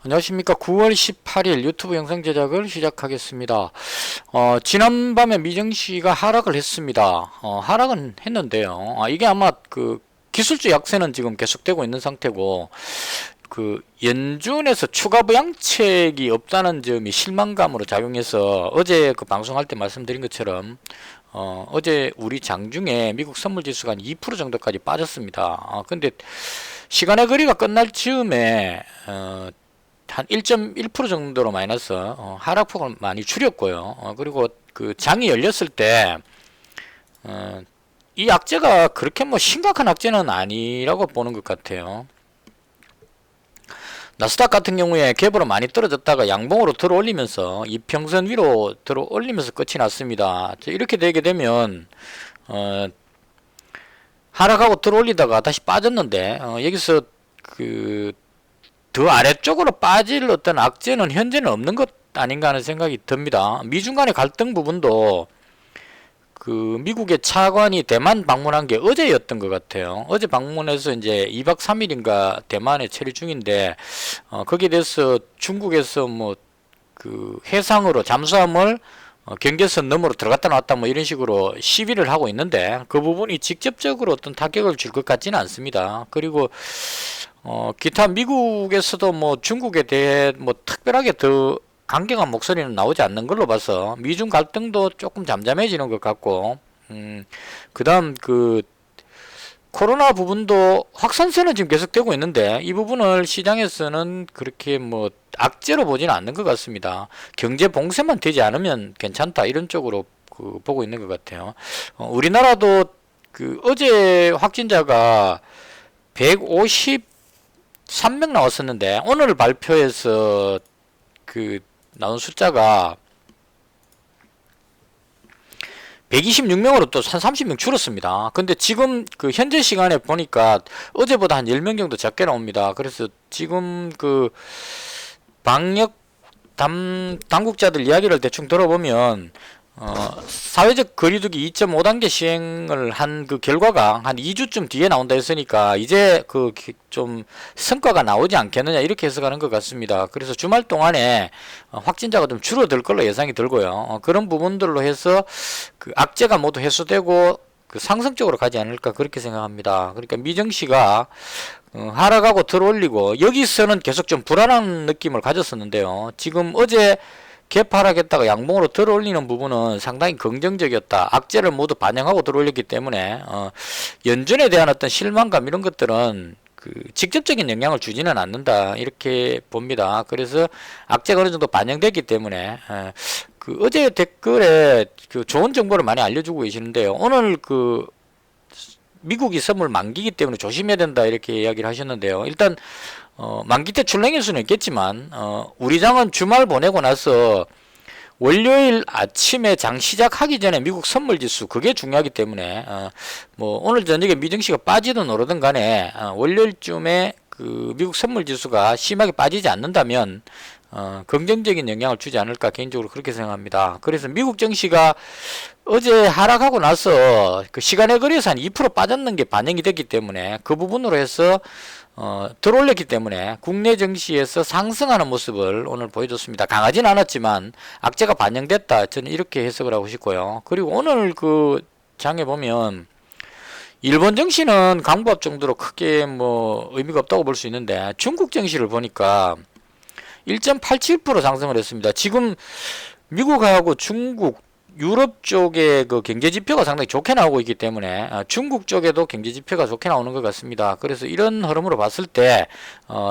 안녕하십니까. 9월 18일 유튜브 영상 제작을 시작하겠습니다. 지난밤에 미정씨가 하락을 했습니다. 하락은 했는데요. 이게 아마 그 기술주 약세는 지금 계속되고 있는 상태고, 그 연준에서 추가 부양책이 없다는 점이 실망감으로 작용해서 어제 그 방송할 때 말씀드린 것처럼 어제 우리 장중에 미국 선물 지수가 한 2% 정도까지 빠졌습니다. 근데 시간의 거리가 끝날 즈음에 한 1.1% 정도로 마이너스 하락폭을 많이 줄였고요. 그리고 그 장이 열렸을 때 이 악재가 그렇게 뭐 심각한 악재는 아니라고 보는 것 같아요. 나스닥 같은 경우에 갭으로 많이 떨어졌다가 양봉으로 들어 올리면서 이평선 위로 들어 올리면서 끝이 났습니다. 이렇게 되게 되면 하락하고 들어 올리다가 다시 빠졌는데 여기서 그 더 아래쪽으로 빠질 어떤 악재는 현재는 없는 것 아닌가 하는 생각이 듭니다. 미중 간의 갈등 부분도 그 미국의 차관이 대만 방문한 게 어제였던 것 같아요. 어제 방문해서 이제 2박 3일인가 대만에 체류 중인데 거기에 대해서 중국에서 뭐 그 해상으로 잠수함을 경계선 너머로 들어갔다 나왔다 뭐 이런 식으로 시비를 하고 있는데 그 부분이 직접적으로 어떤 타격을 줄 것 같지는 않습니다. 그리고 기타 미국에서도 뭐 중국에 대해 뭐 특별하게 더 강경한 목소리는 나오지 않는 걸로 봐서 미중 갈등도 조금 잠잠해지는 것 같고, 그 다음 그 코로나 부분도 확산세는 지금 계속되고 있는데 이 부분을 시장에서는 그렇게 뭐 악재로 보지는 않는 것 같습니다. 경제 봉쇄만 되지 않으면 괜찮다 이런 쪽으로 그 보고 있는 것 같아요. 우리나라도 그 어제 확진자가 153명 나왔었는데 오늘 발표에서 그 나온 숫자가 126명으로 또 한 30명 줄었습니다. 근데 지금 그 현재 시간에 보니까 어제보다 한 10명 정도 적게 나옵니다. 그래서 지금 그 방역 당국자들 이야기를 대충 들어보면 사회적 거리두기 2.5단계 시행을 한 그 결과가 한 2주쯤 뒤에 나온다 했으니까 이제 그 좀 성과가 나오지 않겠느냐 이렇게 해석하는 것 같습니다. 그래서 주말 동안에 확진자가 좀 줄어들 걸로 예상이 들고요. 그런 부분들로 해서 그 악재가 모두 해소되고 그 상승적으로 가지 않을까 그렇게 생각합니다. 그러니까 미정씨가 하락하고 들어올리고 여기서는 계속 좀 불안한 느낌을 가졌었는데요. 지금 어제 개파락했다가 양봉으로 들어올리는 부분은 상당히 긍정적이었다. 악재를 모두 반영하고 들어올렸기 때문에 연준에 대한 어떤 실망감 이런 것들은 그 직접적인 영향을 주지는 않는다 이렇게 봅니다. 그래서 악재가 어느 정도 반영됐기 때문에 그 어제 댓글에 그 좋은 정보를 많이 알려주고 계시는데요. 오늘 그 미국이 선물 만기이기 때문에 조심해야 된다 이렇게 이야기를 하셨는데요. 일단 만기 때 출렁일 수는 있겠지만 우리 장은 주말 보내고 나서 월요일 아침에 장 시작하기 전에 미국 선물지수 그게 중요하기 때문에 뭐 오늘 저녁에 미정씨가 빠지든 오르든 간에 월요일쯤에 그 미국 선물지수가 심하게 빠지지 않는다면 긍정적인 영향을 주지 않을까 개인적으로 그렇게 생각합니다. 그래서 미국 증시가 어제 하락하고 나서 그 시간에 걸려서 한 2% 빠졌는 게 반영이 됐기 때문에 그 부분으로 해서 들어올렸기 때문에 국내 증시에서 상승하는 모습을 오늘 보여줬습니다. 강하진 않았지만 악재가 반영됐다. 저는 이렇게 해석을 하고 싶고요. 그리고 오늘 그 장에 보면 일본 증시는 강보합 정도로 크게 뭐 의미가 없다고 볼 수 있는데 중국 증시를 보니까 1.87% 상승을 했습니다. 지금 미국하고 중국, 유럽 쪽의 그 경제 지표가 상당히 좋게 나오고 있기 때문에 중국 쪽에도 경제 지표가 좋게 나오는 것 같습니다. 그래서 이런 흐름으로 봤을 때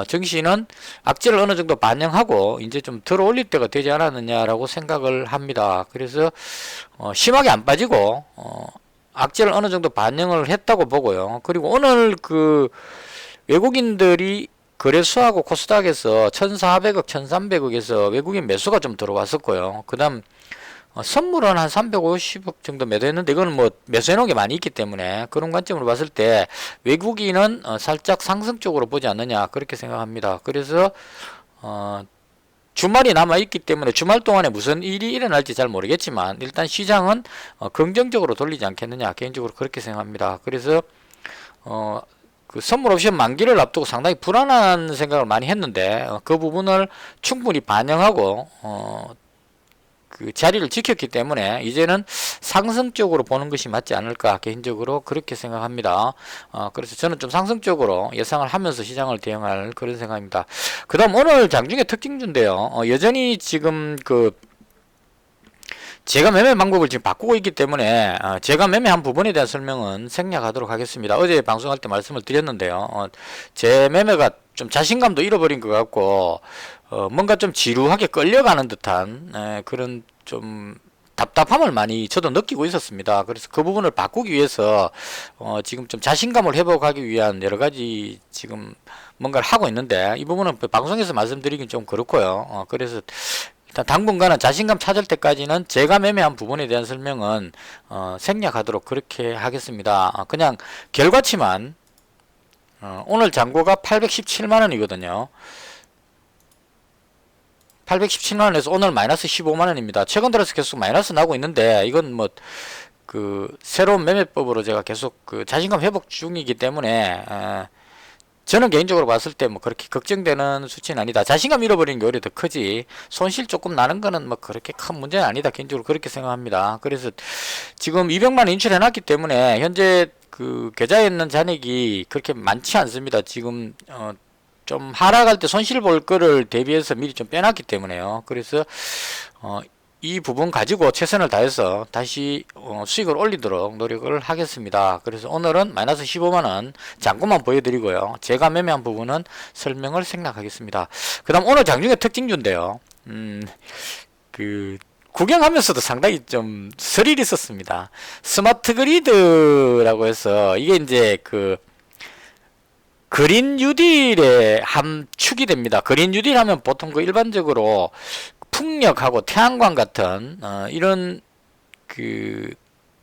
증시는 악재를 어느 정도 반영하고 이제 좀 들어 올릴 때가 되지 않았느냐라고 생각을 합니다. 그래서 심하게 안 빠지고 악재를 어느 정도 반영을 했다고 보고요. 그리고 오늘 그 외국인들이 거래소하고 코스닥에서 1,400억, 1,300억에서 외국인 매수가 좀 들어왔었고요. 그 다음 선물은 한 350억 정도 매도했는데 이거는 뭐 매수해놓은 게 많이 있기 때문에 그런 관점으로 봤을 때 외국인은 살짝 상승 쪽으로 보지 않느냐 그렇게 생각합니다. 그래서 주말이 남아있기 때문에 주말 동안에 무슨 일이 일어날지 잘 모르겠지만 일단 시장은 긍정적으로 돌리지 않겠느냐 개인적으로 그렇게 생각합니다. 그래서 그 선물 옵션 만기를 앞두고 상당히 불안한 생각을 많이 했는데 그 부분을 충분히 반영하고 그 자리를 지켰기 때문에 이제는 상승적으로 보는 것이 맞지 않을까 개인적으로 그렇게 생각합니다. 그래서 저는 좀 상승적으로 예상을 하면서 시장을 대응할 그런 생각입니다. 그 다음 오늘 장중의 특징주인데요. 여전히 지금 그 제가 매매 방법을 지금 바꾸고 있기 때문에 제가 매매한 부분에 대한 설명은 생략하도록 하겠습니다. 어제 방송할 때 말씀을 드렸는데요. 제 매매가 좀 자신감도 잃어버린 것 같고 뭔가 좀 지루하게 끌려가는 듯한 그런 좀 답답함을 많이 저도 느끼고 있었습니다. 그래서 그 부분을 바꾸기 위해서 지금 좀 자신감을 회복하기 위한 여러 가지 지금 뭔가를 하고 있는데 이 부분은 방송에서 말씀드리긴 좀 그렇고요. 그래서 일단 당분간은 자신감 찾을 때까지는 제가 매매한 부분에 대한 설명은 생략하도록 그렇게 하겠습니다. 그냥 결과치만 오늘 잔고가 817만원이거든요. 817만원에서 오늘 마이너스 15만원입니다. 최근 들어서 계속 마이너스 나고 있는데 이건 뭐 그 새로운 매매법으로 제가 계속 그 자신감 회복 중이기 때문에 저는 개인적으로 봤을 때 뭐 그렇게 걱정되는 수치는 아니다. 자신감 잃어버리는 게 오히려 더 크지 손실 조금 나는 거는 뭐 그렇게 큰 문제는 아니다. 개인적으로 그렇게 생각합니다. 그래서 지금 200만원 인출해 놨기 때문에 현재 그 계좌에 있는 잔액이 그렇게 많지 않습니다. 지금 좀 하락할 때 손실 볼 거를 대비해서 미리 좀 빼놨기 때문에요. 그래서 이 부분 가지고 최선을 다해서 다시 수익을 올리도록 노력을 하겠습니다. 그래서 오늘은 마이너스 15만원 잔고만 보여드리고요. 제가 매매한 부분은 설명을 생략하겠습니다. 그 다음 오늘 장중의 특징주인데요. 그 구경하면서도 상당히 좀 스릴 있었습니다. 스마트 그리드라고 해서 이게 이제 그 그린 뉴딜의 함축이 됩니다. 그린 뉴딜 하면 보통 그 일반적으로 풍력하고 태양광 같은 이런 그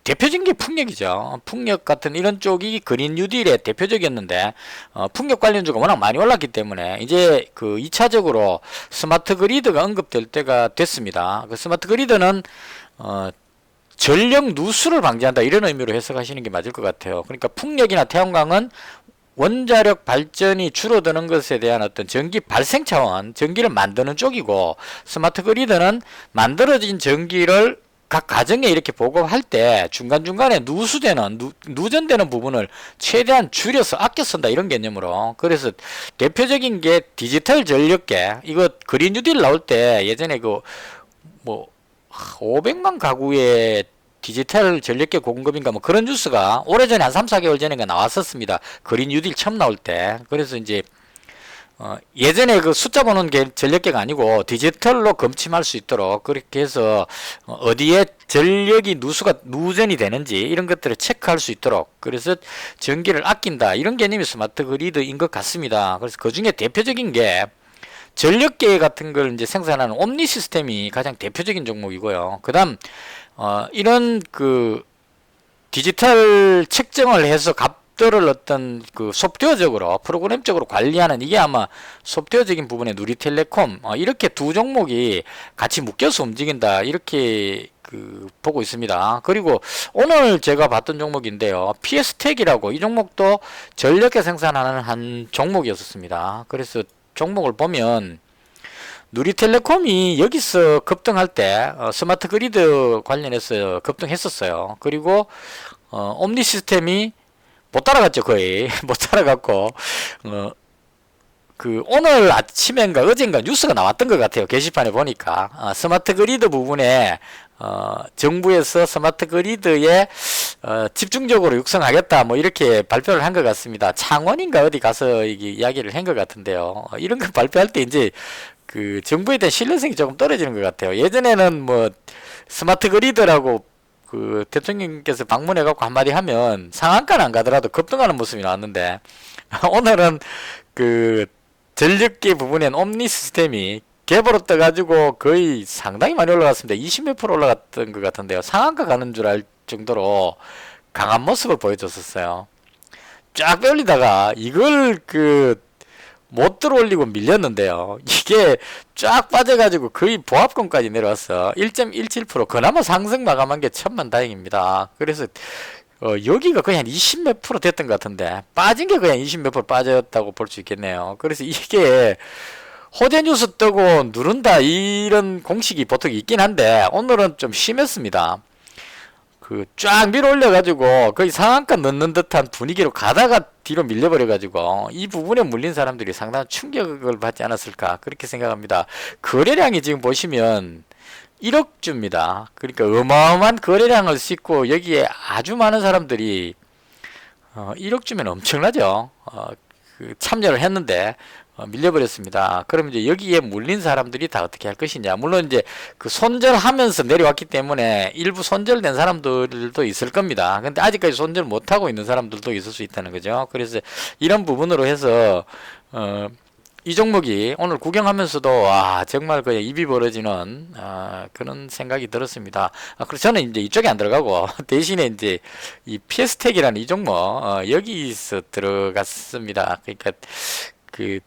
대표적인 게 풍력이죠. 풍력 같은 이런 쪽이 그린 뉴딜의 대표적이었는데 풍력 관련주가 워낙 많이 올랐기 때문에 이제 그 2차적으로 스마트 그리드가 언급될 때가 됐습니다. 그 스마트 그리드는 전력 누수를 방지한다 이런 의미로 해석하시는 게 맞을 것 같아요. 그러니까 풍력이나 태양광은 원자력 발전이 줄어드는 것에 대한 어떤 전기 발생 차원, 전기를 만드는 쪽이고 스마트 그리드는 만들어진 전기를 각 가정에 이렇게 보급할 때 중간중간에 누전되는 부분을 최대한 줄여서 아껴 쓴다 이런 개념으로. 그래서 대표적인 게 디지털 전력계. 이거 그린 뉴딜 나올 때 예전에 그 뭐 500만 가구의 디지털 전력계 공급인가 뭐 그런 뉴스가 오래전에 한 3, 4개월 전인가 나왔었습니다. 그린 뉴딜 처음 나올 때. 그래서 이제 예전에 그 숫자 보는 게 전력계가 아니고 디지털로 검침할 수 있도록 그렇게 해서 어디에 전력이 누전이 되는지 이런 것들을 체크할 수 있도록 그래서 전기를 아낀다 이런 개념이 스마트 그리드인 것 같습니다. 그래서 그 중에 대표적인 게 전력계 같은 걸 이제 생산하는 옴니 시스템이 가장 대표적인 종목이고요. 그 다음 이런 그 디지털 책정을 해서 값들을 어떤 그 소프트웨어적으로 프로그램적으로 관리하는 이게 아마 소프트웨어적인 부분에 누리텔레콤 이렇게 두 종목이 같이 묶여서 움직인다 이렇게 그 보고 있습니다. 그리고 오늘 제가 봤던 종목인데요. PS텍이라고 이 종목도 전력계 생산하는 한 종목이었습니다. 그래서 종목을 보면 누리텔레콤이 여기서 급등할 때 스마트 그리드 관련해서 급등했었어요. 그리고 옴니 시스템이 못 따라갔죠. 거의 못 따라갔고 그 오늘 아침엔가 어젠가 뉴스가 나왔던 것 같아요. 게시판에 보니까 스마트 그리드 부분에 정부에서 스마트 그리드에 집중적으로 육성하겠다 뭐 이렇게 발표를 한 것 같습니다. 창원인가 어디 가서 이야기를 한 것 같은데요. 이런 거 발표할 때 이제 그 정부에 대한 신뢰성이 조금 떨어지는 것 같아요. 예전에는 뭐 스마트 그리드라고 그 대통령께서 방문해 갖고 한마디 하면 상한가는 안 가더라도 급등하는 모습이 나왔는데 오늘은 그 전력계 부분엔 옴니 시스템이 갭으로 떠가지고 거의 상당히 많이 올라갔습니다. 20몇 프로 올라갔던 것 같은데요. 상한가 가는 줄 알 정도로 강한 모습을 보여줬었어요. 쫙 빼올리다가 이걸 그 못 들어올리고 밀렸는데요. 이게 쫙 빠져가지고 거의 보합권까지 내려왔어. 1.17% 그나마 상승 마감한 게 천만다행입니다. 그래서 여기가 거의 한 20 몇 프로 됐던 것 같은데 빠진 게 그냥 20 몇 프로 빠졌다고 볼 수 있겠네요. 그래서 이게 호재 뉴스 뜨고 누른다 이런 공식이 보통 있긴 한데 오늘은 좀 심했습니다. 그 쫙 밀어 올려가지고 거의 상한가 넣는 듯한 분위기로 가다가 뒤로 밀려버려가지고 이 부분에 물린 사람들이 상당한 충격을 받지 않았을까 그렇게 생각합니다. 거래량이 지금 보시면 1억 주입니다. 그러니까 어마어마한 거래량을 싣고 여기에 아주 많은 사람들이 1억 주면 엄청나죠. 그 참여를 했는데 밀려버렸습니다. 그럼 이제 여기에 물린 사람들이 다 어떻게 할 것이냐. 물론 이제 그 손절하면서 내려왔기 때문에 일부 손절된 사람들도 있을 겁니다. 근데 아직까지 손절 못하고 있는 사람들도 있을 수 있다는 거죠. 그래서 이런 부분으로 해서 이 종목이 오늘 구경하면서도 와 정말 그냥 입이 벌어지는 그런 생각이 들었습니다. 그래서 저는 이제 이쪽에 안 들어가고 대신에 이제 이 피에스텍이라는 이 종목 여기서 들어갔습니다. 그러니까 그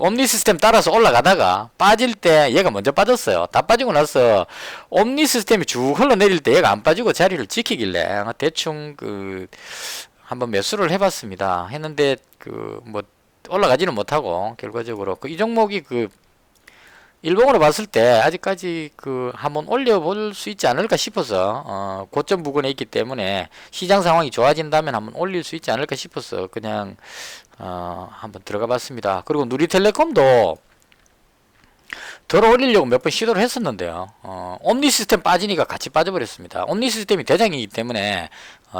옴니 시스템 따라서 올라가다가 빠질 때 얘가 먼저 빠졌어요. 다 빠지고 나서 옴니 시스템이 쭉 흘러내릴 때 얘가 안 빠지고 자리를 지키길래 대충 그 한번 매수를 해봤습니다. 했는데 그 뭐 올라가지는 못하고 결과적으로 이 종목이 그 일봉으로 봤을 때 아직까지 그 한번 올려볼 수 있지 않을까 싶어서 고점 부근에 있기 때문에 시장 상황이 좋아진다면 한번 올릴 수 있지 않을까 싶어서 그냥 한번 들어가 봤습니다. 그리고 누리텔레콤도 덜 올리려고 몇 번 시도를 했었는데요. 옴니 시스템 빠지니까 같이 빠져버렸습니다. 옴니 시스템이 대장이기 때문에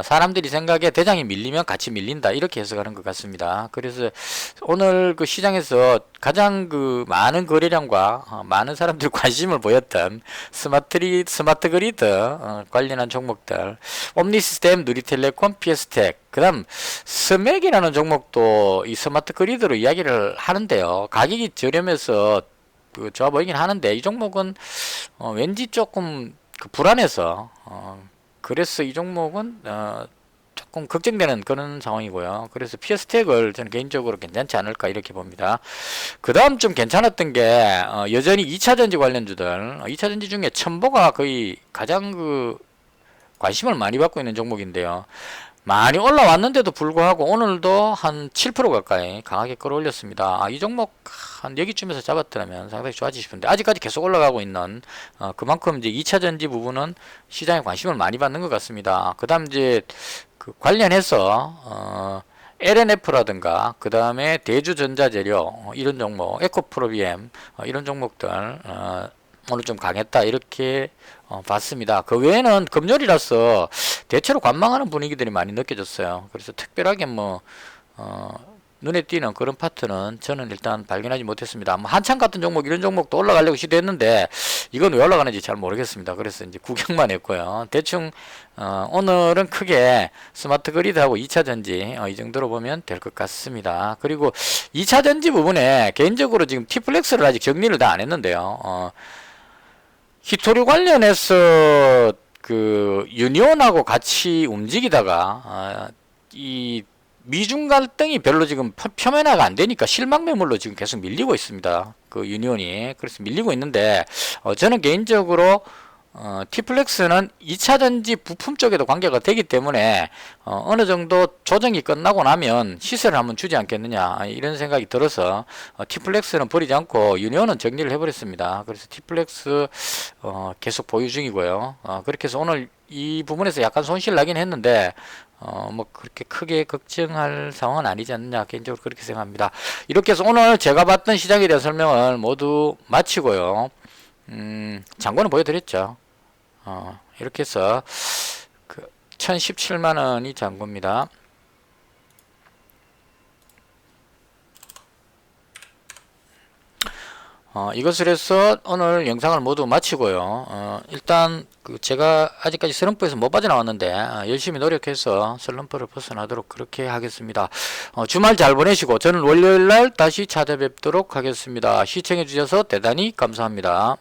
사람들이 생각에 대장이 밀리면 같이 밀린다 이렇게 해석하는 것 같습니다. 그래서 오늘 그 시장에서 가장 그 많은 거래량과 많은 사람들이 관심을 보였던 스마트 그리드 관련한 종목들, 옴니 시스템, 누리텔레콤, 피에스텍, 그다음 스맥이라는 종목도 이 스마트 그리드로 이야기를 하는데요. 가격이 저렴해서 그 좋아 보이긴 하는데 이 종목은 왠지 조금 그 불안해서 그래서 이 종목은 조금 걱정되는 그런 상황이고요. 그래서 피어스텍을 저는 개인적으로 괜찮지 않을까 이렇게 봅니다. 그 다음 좀 괜찮았던 게 여전히 2차전지 관련주들 2차전지 중에 첨보가 거의 가장 그 관심을 많이 받고 있는 종목인데요. 많이 올라왔는데도 불구하고 오늘도 한 7% 가까이 강하게 끌어올렸습니다. 이 종목 한 여기쯤에서 잡았더라면 상당히 좋아지고 싶은데 아직까지 계속 올라가고 있는 그만큼 이제 2차전지 부분은 시장에 관심을 많이 받는 것 같습니다. 그 다음 이제 그 관련해서 LNF라든가 그 다음에 대주전자재료 이런 종목, 에코프로비엠 이런 종목들 오늘 좀 강했다 이렇게 봤습니다. 그 외에는 금요일이라서 대체로 관망하는 분위기들이 많이 느껴졌어요. 그래서 특별하게 뭐 눈에 띄는 그런 파트는 저는 일단 발견하지 못했습니다. 뭐 한창 같은 종목 이런 종목도 올라가려고 시도했는데 이건 왜 올라가는지 잘 모르겠습니다. 그래서 이제 구경만 했고요. 대충 오늘은 크게 스마트 그리드하고 2차전지 이 정도로 보면 될 것 같습니다. 그리고 2차전지 부분에 개인적으로 지금 T플렉스를 아직 정리를 다 안 했는데요. 히토류 관련해서 그 유니온하고 같이 움직이다가 이 미중 갈등이 별로 지금 표면화가 안 되니까 실망 매물로 지금 계속 밀리고 있습니다. 그 유니온이 그래서 밀리고 있는데 저는 개인적으로 T플렉스는 2차전지 부품 쪽에도 관계가 되기 때문에 어느 정도 조정이 끝나고 나면 시세를 한번 주지 않겠느냐 이런 생각이 들어서 T플렉스는 버리지 않고 유니온은 정리를 해버렸습니다. 그래서 T플렉스 계속 보유 중이고요. 그렇게 해서 오늘 이 부분에서 약간 손실 나긴 했는데 뭐 그렇게 크게 걱정할 상황은 아니지 않느냐 개인적으로 그렇게 생각합니다. 이렇게 해서 오늘 제가 봤던 시장에 대한 설명을 모두 마치고요. 장고는 보여드렸죠. 이렇게 해서 그 1017만원이 잔고입니다. 이것을 해서 오늘 영상을 모두 마치고요. 일단 그 제가 아직까지 슬럼프에서 못 빠져나왔는데 열심히 노력해서 슬럼프를 벗어나도록 그렇게 하겠습니다. 주말 잘 보내시고 저는 월요일날 다시 찾아뵙도록 하겠습니다. 시청해 주셔서 대단히 감사합니다.